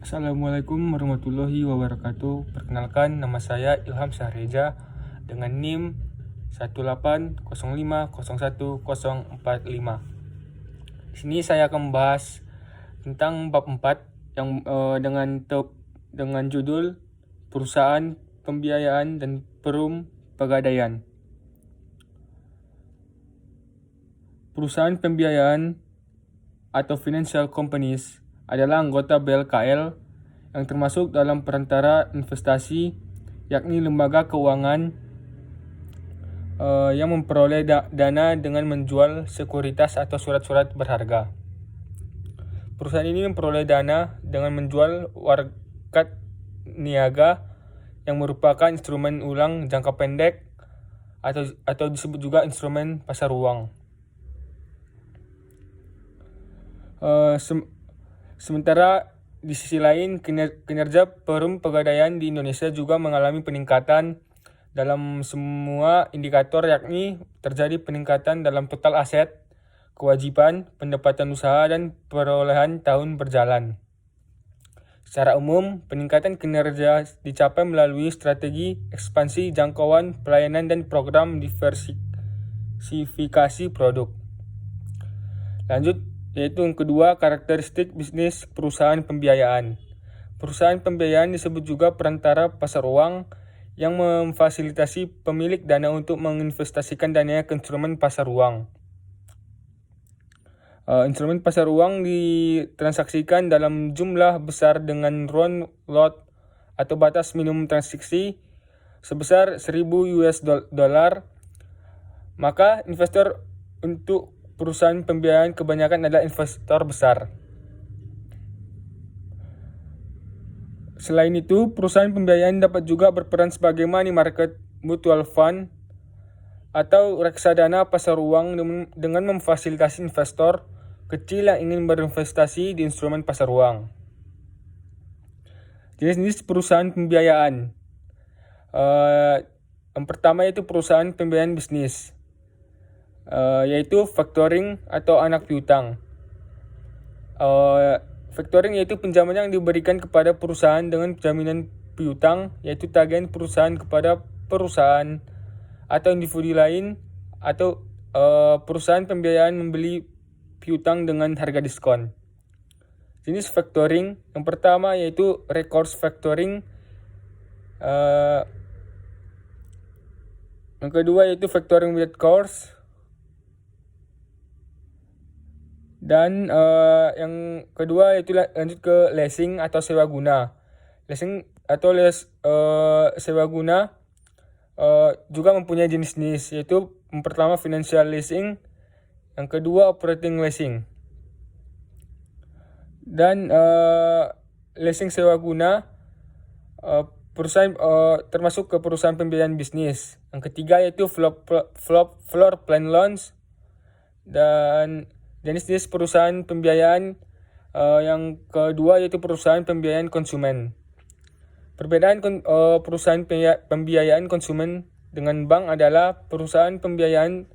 Assalamualaikum warahmatullahi wabarakatuh. Perkenalkan, nama saya Ilham Syahreja dengan NIM 180501045. Di sini saya akan membahas tentang bab 4 yang dengan judul Perusahaan Pembiayaan dan Perum Pegadaian. Perusahaan pembiayaan atau financial companies adalah anggota BLKL yang termasuk dalam perantara investasi, yakni lembaga keuangan yang memperoleh dana dengan menjual sekuritas atau surat-surat berharga. Perusahaan ini memperoleh dana dengan menjual warkat niaga yang merupakan instrumen uang jangka pendek atau disebut juga instrumen pasar uang. Sementara di sisi lain, kinerja perum pegadaian di Indonesia juga mengalami peningkatan dalam semua indikator, yakni terjadi peningkatan dalam total aset, kewajiban, pendapatan usaha, dan perolehan tahun berjalan. Secara umum, peningkatan kinerja dicapai melalui strategi ekspansi jangkauan pelayanan dan program diversifikasi produk. Lanjut, yaitu yang kedua, karakteristik bisnis perusahaan pembiayaan. Perusahaan pembiayaan disebut juga perantara pasar uang yang memfasilitasi pemilik dana untuk menginvestasikan dananya ke instrumen pasar uang. Instrumen pasar uang ditransaksikan dalam jumlah besar dengan round lot atau batas minimum transaksi sebesar $1.000. Maka investor untuk perusahaan pembiayaan kebanyakan adalah investor besar. Selain itu, perusahaan pembiayaan dapat juga berperan sebagai money market mutual fund atau reksadana pasar uang dengan memfasilitasi investor kecil yang ingin berinvestasi di instrumen pasar uang. Jenis-jenis perusahaan pembiayaan. Yang pertama yaitu perusahaan pembiayaan bisnis. Yaitu factoring atau anak piutang. Factoring yaitu pinjaman yang diberikan kepada perusahaan dengan jaminan piutang, yaitu tagihan perusahaan kepada perusahaan atau individu lain, atau perusahaan pembiayaan membeli piutang dengan harga diskon. Jenis factoring yang pertama yaitu recourse factoring. Yang kedua yaitu factoring with recourse. Dan yang kedua yaitu lanjut ke leasing atau sewa guna. Leasing atau sewa guna juga mempunyai jenis-jenis, yaitu yang pertama financial leasing, yang kedua operating leasing. Dan leasing sewa guna perusahaan termasuk ke perusahaan pembiayaan bisnis. Yang ketiga yaitu floor plan loans. Dan jenis-jenis perusahaan pembiayaan yang kedua yaitu perusahaan pembiayaan konsumen. Perbedaan perusahaan pembiayaan konsumen dengan bank adalah perusahaan pembiayaan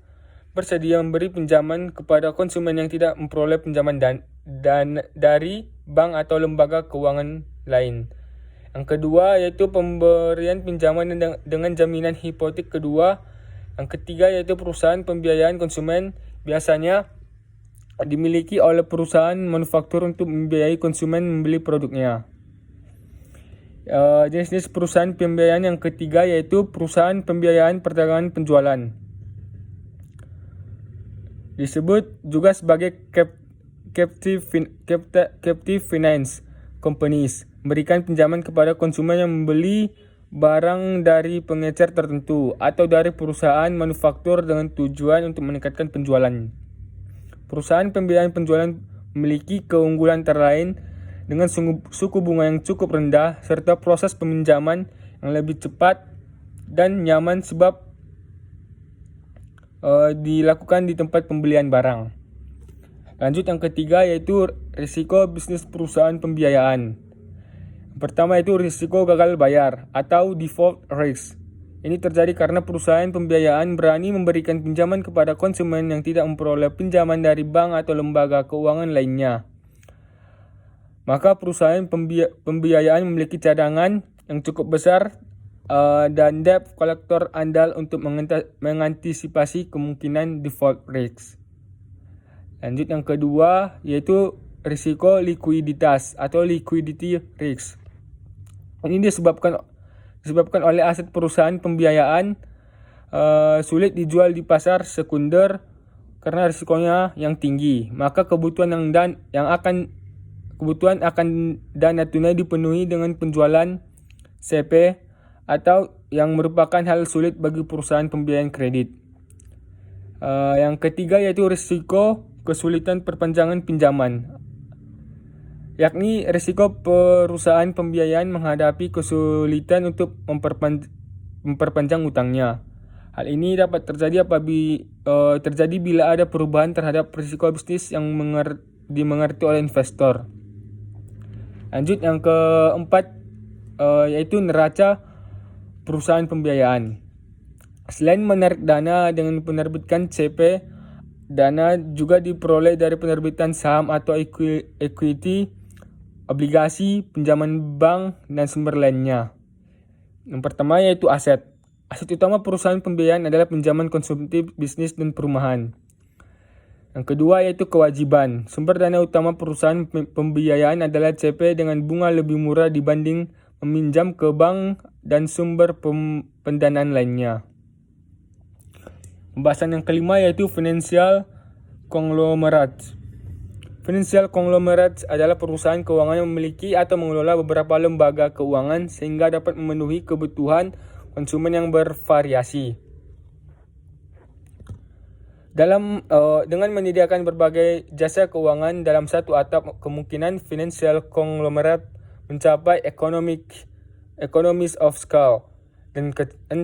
bersedia memberi pinjaman kepada konsumen yang tidak memperoleh pinjaman dari bank atau lembaga keuangan lain. Yang kedua yaitu pemberian pinjaman dengan jaminan hipotek kedua. Yang ketiga yaitu perusahaan pembiayaan konsumen biasanya dimiliki oleh perusahaan manufaktur untuk membiayai konsumen membeli produknya. Jenis-jenis perusahaan pembiayaan yang ketiga yaitu perusahaan pembiayaan perdagangan penjualan. Disebut juga sebagai captive finance companies, memberikan pinjaman kepada konsumen yang membeli barang dari pengecer tertentu atau dari perusahaan manufaktur dengan tujuan untuk meningkatkan penjualan. Perusahaan pembiayaan penjualan memiliki keunggulan antara lain dengan suku bunga yang cukup rendah serta proses peminjaman yang lebih cepat dan nyaman sebab dilakukan di tempat pembelian barang. Lanjut yang ketiga yaitu risiko bisnis perusahaan pembiayaan. Pertama itu risiko gagal bayar atau default risk. Ini terjadi karena perusahaan pembiayaan berani memberikan pinjaman kepada konsumen yang tidak memperoleh pinjaman dari bank atau lembaga keuangan lainnya. Maka perusahaan pembiayaan memiliki cadangan yang cukup besar dan debt collector andal untuk mengantisipasi kemungkinan default risk. Lanjut yang kedua yaitu risiko likuiditas atau liquidity risk. Ini disebabkan oleh aset perusahaan pembiayaan sulit dijual di pasar sekunder karena risikonya yang tinggi. Maka kebutuhan akan dana tunai dipenuhi dengan penjualan CP atau yang merupakan hal sulit bagi perusahaan pembiayaan kredit. Yang ketiga yaitu risiko kesulitan perpanjangan pinjaman, yakni risiko perusahaan pembiayaan menghadapi kesulitan untuk memperpanjang utangnya. Hal ini dapat terjadi bila ada perubahan terhadap risiko bisnis yang dimengerti oleh investor. Lanjut yang keempat yaitu neraca perusahaan pembiayaan. Selain menarik dana dengan penerbitan CP, dana juga diperoleh dari penerbitan saham atau equity, obligasi, pinjaman bank, dan sumber lainnya. Yang pertama yaitu aset. Aset utama perusahaan pembiayaan adalah pinjaman konsumtif, bisnis, dan perumahan. Yang kedua yaitu kewajiban. Sumber dana utama perusahaan pembiayaan adalah CP dengan bunga lebih murah dibanding meminjam ke bank dan sumber pendanaan lainnya. Pembahasan yang kelima yaitu financial conglomerates. Financial conglomerates adalah perusahaan keuangan yang memiliki atau mengelola beberapa lembaga keuangan sehingga dapat memenuhi kebutuhan konsumen yang bervariasi. Dengan menyediakan berbagai jasa keuangan dalam satu atap, kemungkinan financial conglomerate mencapai economies of scale dan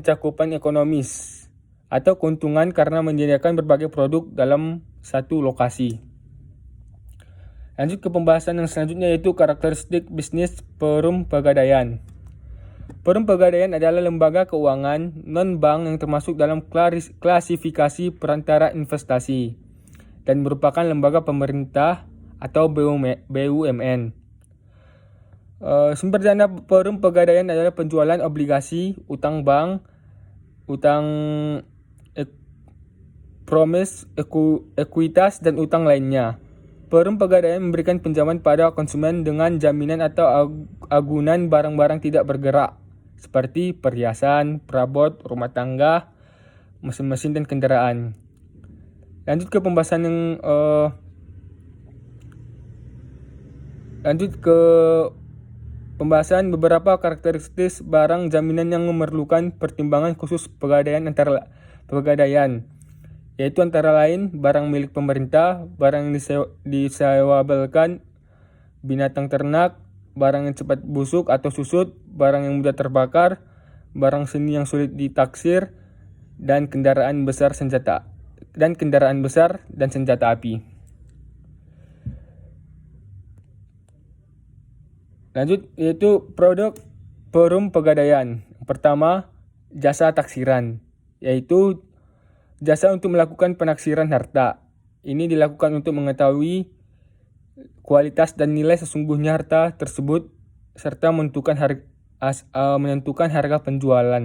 cakupan ekonomis atau keuntungan karena menyediakan berbagai produk dalam satu lokasi. Lanjut ke pembahasan yang selanjutnya yaitu karakteristik bisnis Perum Pegadaian. Perum Pegadaian adalah lembaga keuangan non-bank yang termasuk dalam klasifikasi perantara investasi dan merupakan lembaga pemerintah atau BUMN. Sumber dana Perum Pegadaian adalah penjualan obligasi, utang bank, utang promise, ekuitas, dan utang lainnya. Perum Pegadaian memberikan pinjaman pada konsumen dengan jaminan atau agunan barang-barang tidak bergerak seperti perhiasan, perabot, rumah tangga, mesin-mesin, dan kendaraan. Lanjut ke pembahasan beberapa karakteristik barang jaminan yang memerlukan pertimbangan khusus pegadaian, yaitu antara lain barang milik pemerintah, barang yang disewakan, binatang ternak, barang yang cepat busuk atau susut, barang yang mudah terbakar, barang seni yang sulit ditaksir, dan kendaraan besar dan senjata api. Lanjut yaitu produk Perum Pegadaian. Pertama, jasa taksiran, yaitu jasa untuk melakukan penaksiran harta. Ini dilakukan untuk mengetahui kualitas dan nilai sesungguhnya harta tersebut serta menentukan harga penjualan.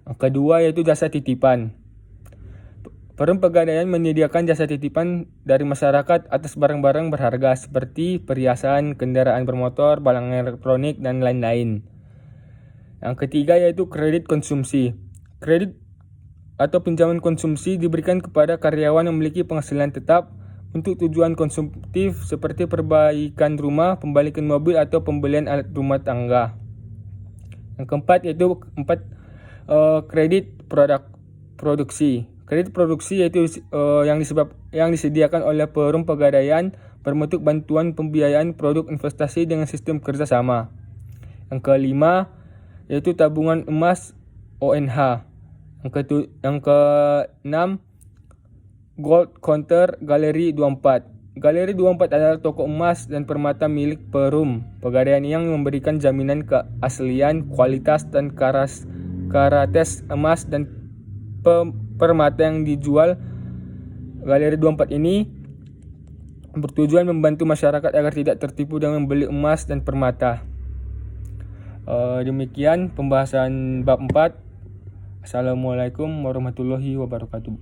Yang kedua yaitu jasa titipan. Perum Pegadaian menyediakan jasa titipan dari masyarakat atas barang-barang berharga seperti perhiasan, kendaraan bermotor, barang elektronik, dan lain-lain. Yang ketiga yaitu kredit konsumsi. Kredit atau pinjaman konsumsi diberikan kepada karyawan yang memiliki penghasilan tetap untuk tujuan konsumtif seperti perbaikan rumah, pembalikan mobil, atau pembelian alat rumah tangga. Yang keempat yaitu kredit produksi. Kredit produksi yaitu yang disediakan oleh Perum Pegadaian berbentuk bantuan pembiayaan produk investasi dengan sistem kerjasama. Yang kelima yaitu tabungan emas ONH. Yang keenam, Gold Counter Galeri 24. Galeri 24 adalah toko emas dan permata milik Perum Pegadaian yang memberikan jaminan keaslian, kualitas, dan karates emas dan permata yang dijual. Galeri 24 ini bertujuan membantu masyarakat agar tidak tertipu dengan membeli emas dan permata. Demikian pembahasan bab 4. Assalamualaikum warahmatullahi wabarakatuh.